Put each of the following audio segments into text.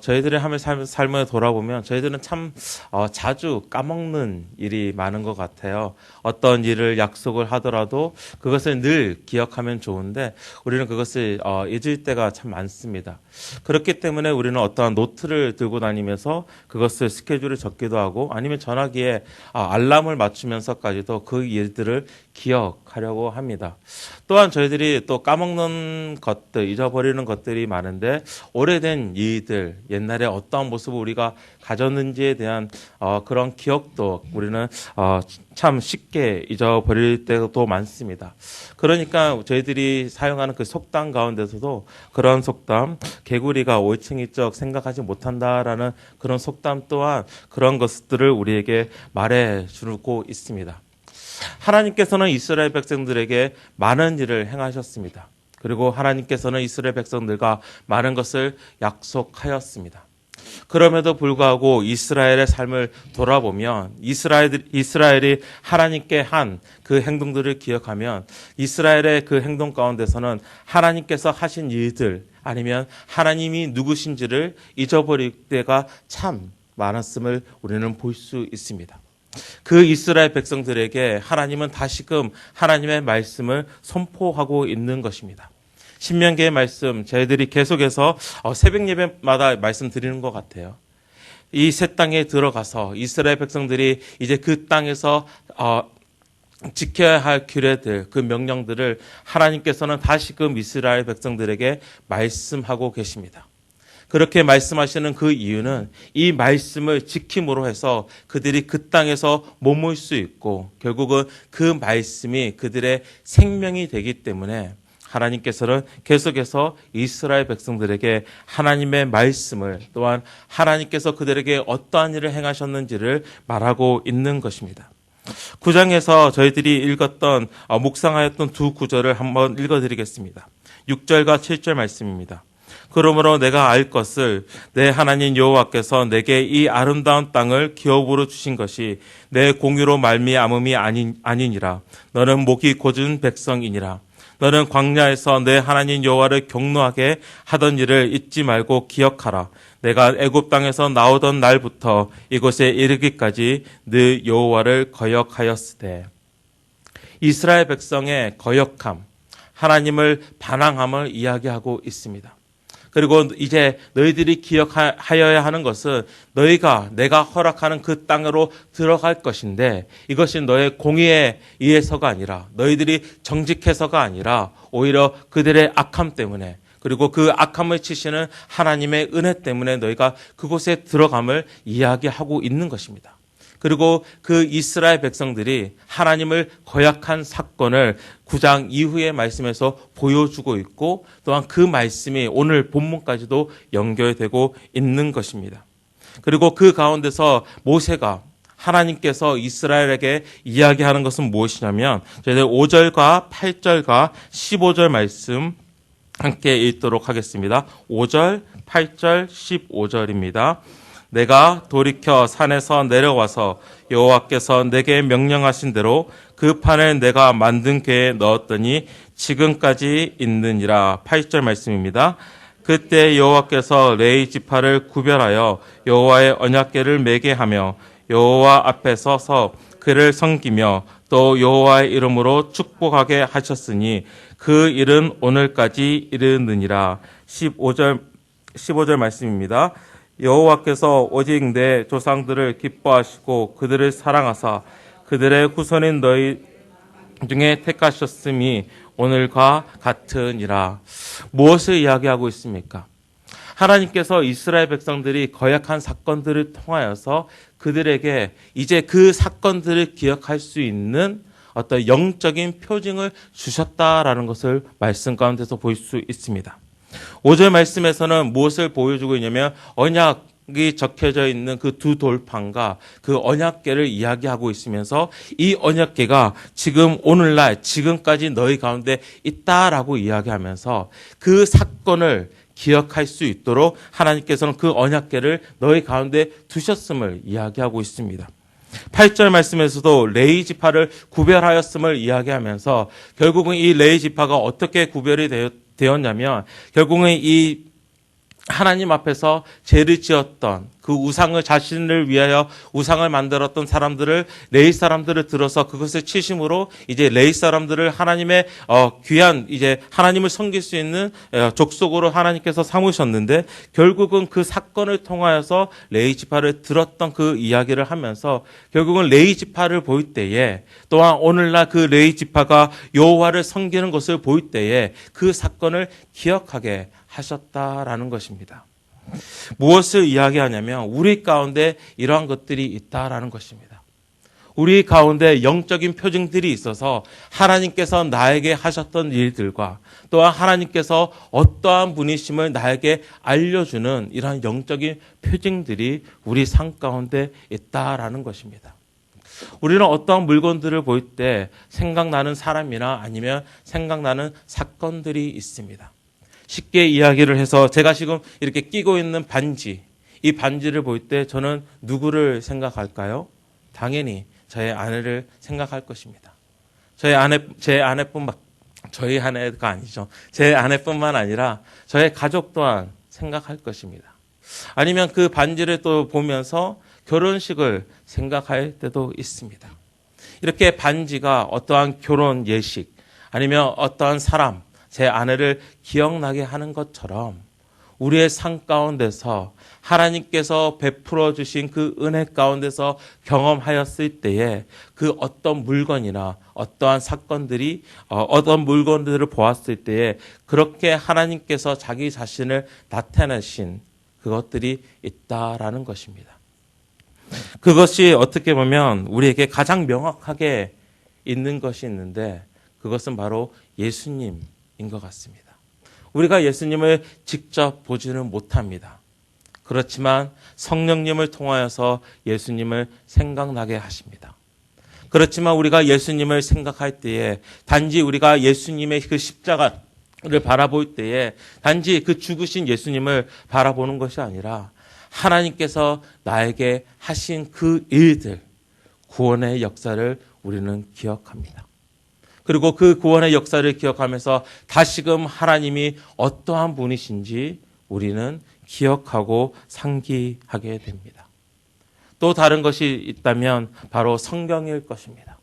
저희들의 삶을 돌아보면 저희들은 참 자주 까먹는 일이 많은 것 같아요. 어떤 일을 약속을 하더라도 그것을 늘 기억하면 좋은데 우리는 그것을 잊을 때가 참 많습니다. 그렇기 때문에 우리는 어떠한 노트를 들고 다니면서 그것을 스케줄에 적기도 하고 아니면 전화기에 알람을 맞추면서까지도 그 일들을 기억하려고 합니다. 또한 저희들이 또 까먹는 것들, 잊어버리는 것들이 많은데 오래된 일들, 옛날에 어떠한 모습을 우리가 가졌는지에 대한 그런 기억도 우리는 참 쉽게 잊어버릴 때도 많습니다. 그러니까 저희들이 사용하는 그 속담 가운데서도 그런 속담, 개구리가 올챙이적 생각하지 못한다라는 그런 속담 또한 그런 것들을 우리에게 말해주고 있습니다. 하나님께서는 이스라엘 백성들에게 많은 일을 행하셨습니다. 그리고 하나님께서는 이스라엘 백성들과 많은 것을 약속하였습니다. 그럼에도 불구하고 이스라엘의 삶을 돌아보면 이스라엘이 하나님께 한 그 행동들을 기억하면 이스라엘의 그 행동 가운데서는 하나님께서 하신 일들 아니면 하나님이 누구신지를 잊어버릴 때가 참 많았음을 우리는 볼 수 있습니다. 그 이스라엘 백성들에게 하나님은 다시금 하나님의 말씀을 선포하고 있는 것입니다. 신명기의 말씀 저희들이 계속해서 새벽 예배마다 말씀드리는 것 같아요. 이 새 땅에 들어가서 이스라엘 백성들이 이제 그 땅에서 지켜야 할 규례들, 그 명령들을 하나님께서는 다시금 이스라엘 백성들에게 말씀하고 계십니다. 그렇게 말씀하시는 그 이유는 이 말씀을 지킴으로 해서 그들이 그 땅에서 머물 수 있고 결국은 그 말씀이 그들의 생명이 되기 때문에 하나님께서는 계속해서 이스라엘 백성들에게 하나님의 말씀을 또한 하나님께서 그들에게 어떠한 일을 행하셨는지를 말하고 있는 것입니다. 9장에서 저희들이 읽었던 묵상하였던 두 구절을 한번 읽어드리겠습니다. 6절과 7절 말씀입니다. 그러므로 내가 알 것을 내 하나님 여호와께서 내게 이 아름다운 땅을 기업으로 주신 것이 내 공유로 말미암음이 아니니라. 너는 목이 곧은 백성이니라. 너는 광야에서 내 하나님 여호와를 경노하게 하던 일을 잊지 말고 기억하라. 내가 애굽 땅에서 나오던 날부터 이곳에 이르기까지 늘 여호와를 거역하였으되. 이스라엘 백성의 거역함, 하나님을 반항함을 이야기하고 있습니다. 그리고 이제 너희들이 기억하여야 하는 것은 내가 허락하는 그 땅으로 들어갈 것인데 이것이 너의 공의에 의해서가 아니라 너희들이 정직해서가 아니라 오히려 그들의 악함 때문에 그리고 그 악함을 치시는 하나님의 은혜 때문에 너희가 그곳에 들어감을 이야기하고 있는 것입니다. 그리고 그 이스라엘 백성들이 하나님을 거역한 사건을 9장 이후의 말씀에서 보여주고 있고 또한 그 말씀이 오늘 본문까지도 연결되고 있는 것입니다. 그리고 그 가운데서 모세가 하나님께서 이스라엘에게 이야기하는 것은 무엇이냐면 저희들 5절과 8절과 15절 말씀 함께 읽도록 하겠습니다. 5절, 8절, 15절입니다. 내가 돌이켜 산에서 내려와서 여호와께서 내게 명령하신 대로 그 판을 내가 만든 궤에 넣었더니 지금까지 있느니라. 8절 말씀입니다. 그때 여호와께서 레위 지파를 구별하여 여호와의 언약궤를 매게 하며 여호와 앞에 서서 그를 섬기며 또 여호와의 이름으로 축복하게 하셨으니 그 일은 오늘까지 이르느니라. 15절 말씀입니다. 여호와께서 오직 내 조상들을 기뻐하시고 그들을 사랑하사 그들의 후손인 너희 중에 택하셨음이 오늘과 같으니라. 무엇을 이야기하고 있습니까? 하나님께서 이스라엘 백성들이 거역한 사건들을 통하여서 그들에게 이제 그 사건들을 기억할 수 있는 어떤 영적인 표징을 주셨다라는 것을 말씀 가운데서 볼 수 있습니다. 5절 말씀에서는 무엇을 보여주고 있냐면 언약이 적혀져 있는 그 두 돌판과 그 언약궤를 이야기하고 있으면서 이 언약궤가 지금 오늘날 지금까지 너희 가운데 있다라고 이야기하면서 그 사건을 기억할 수 있도록 하나님께서는 그 언약궤를 너희 가운데 두셨음을 이야기하고 있습니다. 8절 말씀에서도 레위 지파를 구별하였음을 이야기하면서 결국은 이 레위 지파가 어떻게 구별이 되었냐면 결국은 이 하나님 앞에서 죄를 지었던 그 우상을 자신을 위하여 우상을 만들었던 사람들을 레위 사람들을 들어서 그것을 치심으로 이제 레위 사람들을 하나님의 귀한 이제 하나님을 섬길 수 있는 족속으로 하나님께서 삼으셨는데 결국은 그 사건을 통하여서 레위 지파를 들었던 그 이야기를 하면서 결국은 레위 지파를 볼 때에 또한 오늘날 그 레위 지파가 여호와를 섬기는 것을 볼 때에 그 사건을 기억하게 하셨다라는 것입니다. 무엇을 이야기하냐면 우리 가운데 이러한 것들이 있다라는 것입니다. 우리 가운데 영적인 표징들이 있어서 하나님께서 나에게 하셨던 일들과 또한 하나님께서 어떠한 분이심을 나에게 알려주는 이러한 영적인 표징들이 우리 삶 가운데 있다라는 것입니다. 우리는 어떠한 물건들을 볼 때 생각나는 사람이나 아니면 생각나는 사건들이 있습니다. 쉽게 이야기를 해서 제가 지금 이렇게 끼고 있는 반지, 이 반지를 볼 때 저는 누구를 생각할까요? 당연히 저의 아내를 생각할 것입니다. 저희 아내가 아니죠. 제 아내뿐만 아니라 저의 가족 또한 생각할 것입니다. 아니면 그 반지를 또 보면서 결혼식을 생각할 때도 있습니다. 이렇게 반지가 어떠한 결혼 예식 아니면 어떠한 사람, 제 아내를 기억나게 하는 것처럼 우리의 삶 가운데서 하나님께서 베풀어 주신 그 은혜 가운데서 경험하였을 때에 그 어떤 물건이나 어떠한 사건들이 어떤 물건들을 보았을 때에 그렇게 하나님께서 자기 자신을 나타내신 그것들이 있다라는 것입니다. 그것이 어떻게 보면 우리에게 가장 명확하게 있는 것이 있는데 그것은 바로 예수님인 것 같습니다. 우리가 예수님을 직접 보지는 못합니다. 그렇지만 성령님을 통하여서 예수님을 생각나게 하십니다. 그렇지만 우리가 예수님을 생각할 때에 단지 우리가 예수님의 그 십자가를 바라볼 때에 단지 그 죽으신 예수님을 바라보는 것이 아니라 하나님께서 나에게 하신 그 일들, 구원의 역사를 우리는 기억합니다. 그리고 그 구원의 역사를 기억하면서 다시금 하나님이 어떠한 분이신지 우리는 기억하고 상기하게 됩니다. 또 다른 것이 있다면 바로 성경일 것입니다.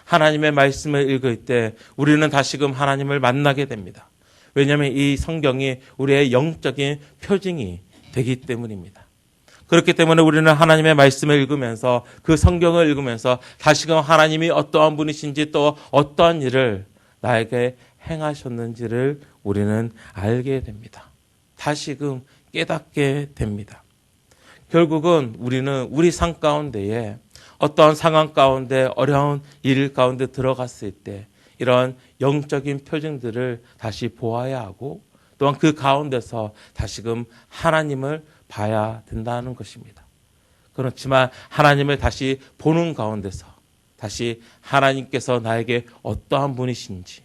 하나님의 말씀을 읽을 때 우리는 다시금 하나님을 만나게 됩니다. 왜냐하면 이 성경이 우리의 영적인 표징이 되기 때문입니다. 그렇기 때문에 우리는 하나님의 말씀을 읽으면서 그 성경을 읽으면서 다시금 하나님이 어떠한 분이신지 또 어떠한 일을 나에게 행하셨는지를 우리는 알게 됩니다. 다시금 깨닫게 됩니다. 결국은 우리는 우리 삶 가운데에 어떠한 상황 가운데 어려운 일 가운데 들어갔을 때 이런 영적인 표징들을 다시 보아야 하고 또한 그 가운데서 다시금 하나님을 봐야 된다는 것입니다. 그렇지만 하나님을 다시 보는 가운데서 다시 하나님께서 나에게 어떠한 분이신지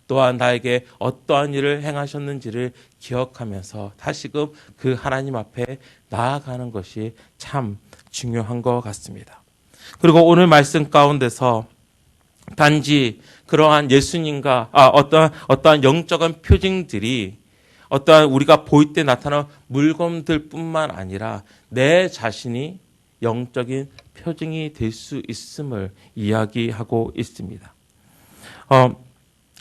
또한 나에게 어떠한 일을 행하셨는지를 기억하면서 다시금 그 하나님 앞에 나아가는 것이 참 중요한 것 같습니다. 그리고 오늘 말씀 가운데서 단지 그러한 예수님과 어떠한 영적인 표징들이 어떠한 우리가 보일 때 나타나는 물건들뿐만 아니라 내 자신이 영적인 표징이 될 수 있음을 이야기하고 있습니다.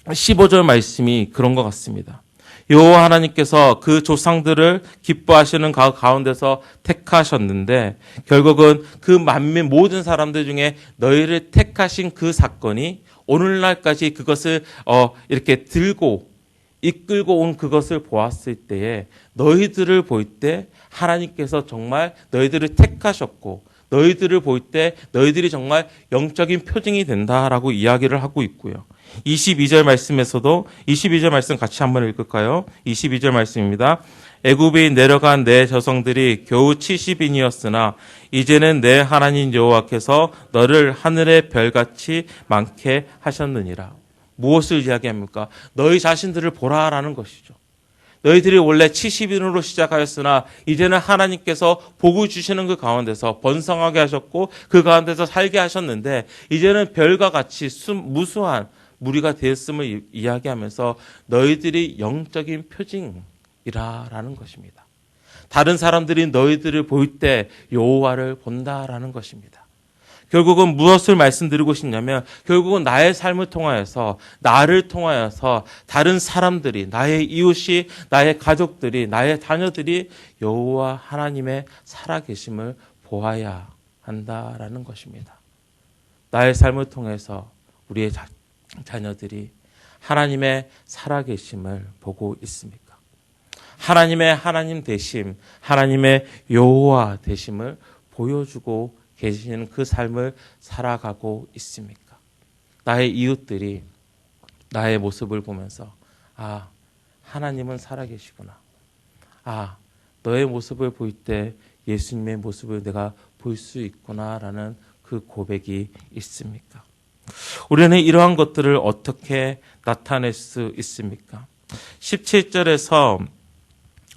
15절 말씀이 그런 것 같습니다. 여호와 하나님께서 그 조상들을 기뻐하시는 가운데서 택하셨는데 결국은 그 만민 모든 사람들 중에 너희를 택하신 그 사건이 오늘날까지 그것을 이렇게 이끌고 온 그것을 보았을 때에 너희들을 볼 때 하나님께서 정말 너희들을 택하셨고 너희들을 볼 때 너희들이 정말 영적인 표징이 된다라고 이야기를 하고 있고요. 22절 말씀에서도 22절 말씀 같이 한번 읽을까요? 22절 말씀입니다. 애굽에 내려간 내 저성들이 겨우 70인이었으나 이제는 내 하나님 여호와께서 너를 하늘의 별같이 많게 하셨느니라. 무엇을 이야기합니까? 너희 자신들을 보라라는 것이죠. 너희들이 원래 70인으로 시작하였으나 이제는 하나님께서 복을 주시는 그 가운데서 번성하게 하셨고 그 가운데서 살게 하셨는데 이제는 별과 같이 무수한 무리가 되었음을 이야기하면서 너희들이 영적인 표징이라는 것입니다. 다른 사람들이 너희들을 볼 때 여호와를 본다라는 것입니다. 결국은 무엇을 말씀드리고 싶냐면 결국은 나의 삶을 통하여서 나를 통하여서 다른 사람들이 나의 이웃이 나의 가족들이 나의 자녀들이 여호와 하나님의 살아계심을 보아야 한다라는 것입니다. 나의 삶을 통해서 우리의 자녀들이 하나님의 살아계심을 보고 있습니까? 하나님의 하나님 되심, 하나님의 여호와 되심을 보여주고 계시는 그 삶을 살아가고 있습니까? 나의 이웃들이 나의 모습을 보면서 아, 하나님은 살아계시구나. 아, 너의 모습을 볼 때 예수님의 모습을 내가 볼 수 있구나라는 그 고백이 있습니까? 우리는 이러한 것들을 어떻게 나타낼 수 있습니까? 17절에서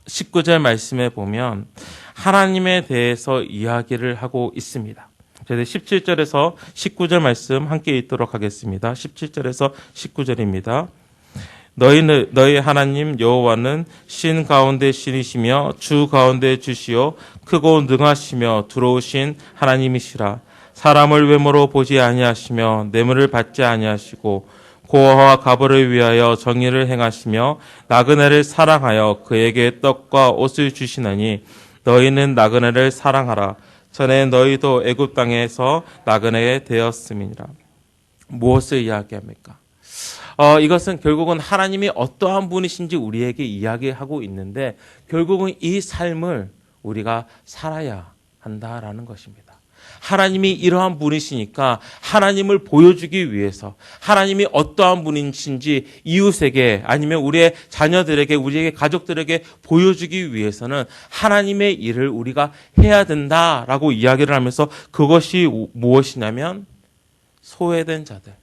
19절 말씀에 보면 하나님에 대해서 이야기를 하고 있습니다. 저희들 17절에서 19절 말씀 함께 읽도록 하겠습니다. 17절에서 19절입니다. 너희 하나님 여호와는 신 가운데 신이시며 주 가운데 주시요 크고 능하시며 두려우신 하나님이시라. 사람을 외모로 보지 아니하시며 뇌물을 받지 아니하시고 고아와 가부를 위하여 정의를 행하시며 나그네를 사랑하여 그에게 떡과 옷을 주시나니 너희는 나그네를 사랑하라. 전에 너희도 애굽 땅에서 나그네 되었음이니라. 무엇을 이야기합니까? 이것은 결국은 하나님이 어떠한 분이신지 우리에게 이야기하고 있는데 결국은 이 삶을 우리가 살아야 한다라는 것입니다. 하나님이 이러한 분이시니까 하나님을 보여주기 위해서 하나님이 어떠한 분이신지 이웃에게 아니면 우리의 자녀들에게 우리의 가족들에게 보여주기 위해서는 하나님의 일을 우리가 해야 된다라고 이야기를 하면서 그것이 무엇이냐면 소외된 자들,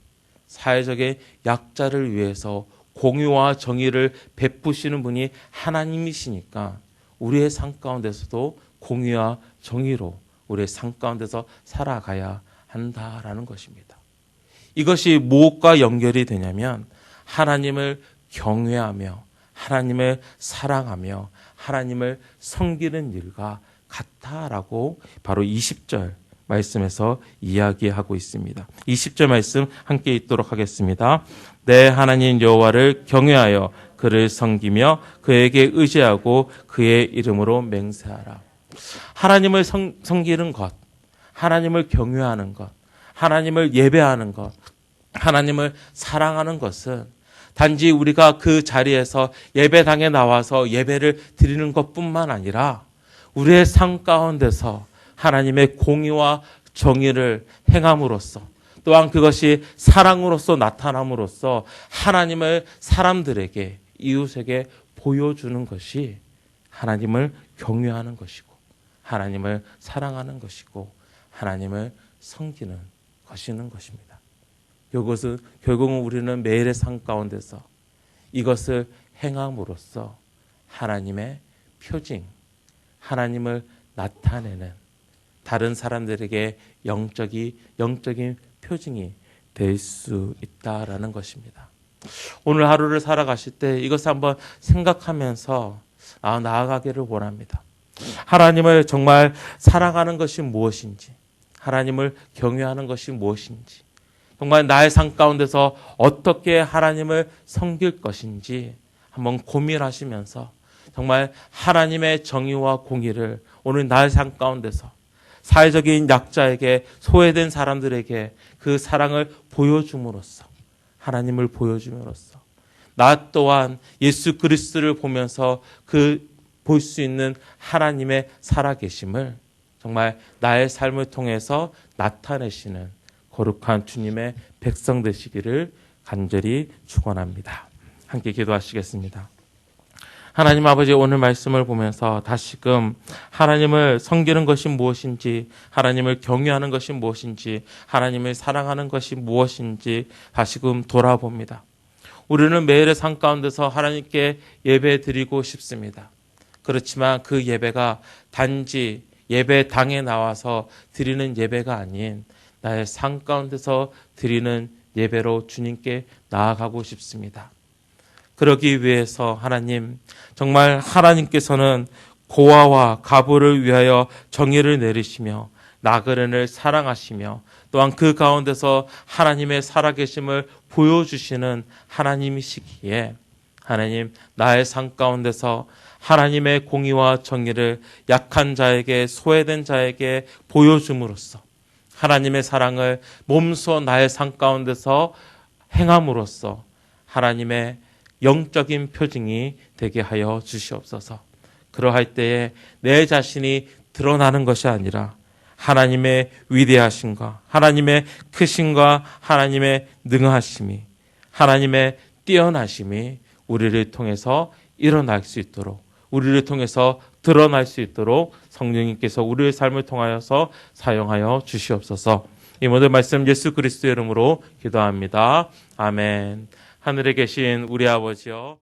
사회적인 약자를 위해서 공유와 정의를 베푸시는 분이 하나님이시니까 우리의 삶 가운데서도 공유와 정의로 우리의 삶 가운데서 살아가야 한다라는 것입니다. 이것이 무엇과 연결이 되냐면 하나님을 경외하며 하나님을 사랑하며 하나님을 섬기는 일과 같다라고 바로 20절 말씀에서 이야기하고 있습니다. 20절 말씀 함께 읽도록 하겠습니다. 내 하나님 여호와를 경외하여 그를 섬기며 그에게 의지하고 그의 이름으로 맹세하라. 하나님을 섬기는 것, 하나님을 경외하는 것, 하나님을 예배하는 것, 하나님을 사랑하는 것은 단지 우리가 그 자리에서 예배당에 나와서 예배를 드리는 것뿐만 아니라 우리의 삶 가운데서 하나님의 공의와 정의를 행함으로써 또한 그것이 사랑으로서 나타남으로써 하나님을 사람들에게 이웃에게 보여주는 것이 하나님을 경외하는 것이고 하나님을 사랑하는 것이고 하나님을 섬기는 것입니다. 결국은 우리는 매일의 삶 가운데서 이것을 행함으로써 하나님의 표징, 하나님을 나타내는 다른 사람들에게 영적인 표징이 될 수 있다라는 것입니다. 오늘 하루를 살아가실 때 이것을 한번 생각하면서 나아가기를 원합니다. 하나님을 정말 사랑하는 것이 무엇인지, 하나님을 경외하는 것이 무엇인지, 정말 나의 삶 가운데서 어떻게 하나님을 섬길 것인지 한번 고민하시면서 정말 하나님의 정의와 공의를 오늘 나의 삶 가운데서 사회적인 약자에게 소외된 사람들에게 그 사랑을 보여줌으로써 하나님을 보여줌으로써 나 또한 예수 그리스도를 보면서 볼 수 있는 하나님의 살아계심을 정말 나의 삶을 통해서 나타내시는 거룩한 주님의 백성 되시기를 간절히 축원합니다. 함께 기도하시겠습니다. 하나님 아버지, 오늘 말씀을 보면서 다시금 하나님을 섬기는 것이 무엇인지, 하나님을 경외하는 것이 무엇인지, 하나님을 사랑하는 것이 무엇인지 다시금 돌아봅니다. 우리는 매일의 삶 가운데서 하나님께 예배 드리고 싶습니다. 그렇지만 그 예배가 단지 예배당에 나와서 드리는 예배가 아닌 나의 삶 가운데서 드리는 예배로 주님께 나아가고 싶습니다. 그러기 위해서 하나님, 정말 하나님께서는 고아와 가부를 위하여 정의를 내리시며 나그네를 사랑하시며 또한 그 가운데서 하나님의 살아계심을 보여주시는 하나님이시기에 하나님, 나의 삶 가운데서 하나님의 공의와 정의를 약한 자에게, 소외된 자에게 보여줌으로써 하나님의 사랑을 몸소 나의 삶 가운데서 행함으로써 하나님의 영적인 표징이 되게 하여 주시옵소서. 그러할 때에 내 자신이 드러나는 것이 아니라 하나님의 위대하심과 하나님의 크심과 하나님의 능하심이, 하나님의 뛰어나심이 우리를 통해서 일어날 수 있도록, 우리를 통해서 드러날 수 있도록 성령님께서 우리의 삶을 통하여서 사용하여 주시옵소서. 이 모든 말씀 예수 그리스도의 이름으로 기도합니다. 아멘. 하늘에 계신 우리 아버지여,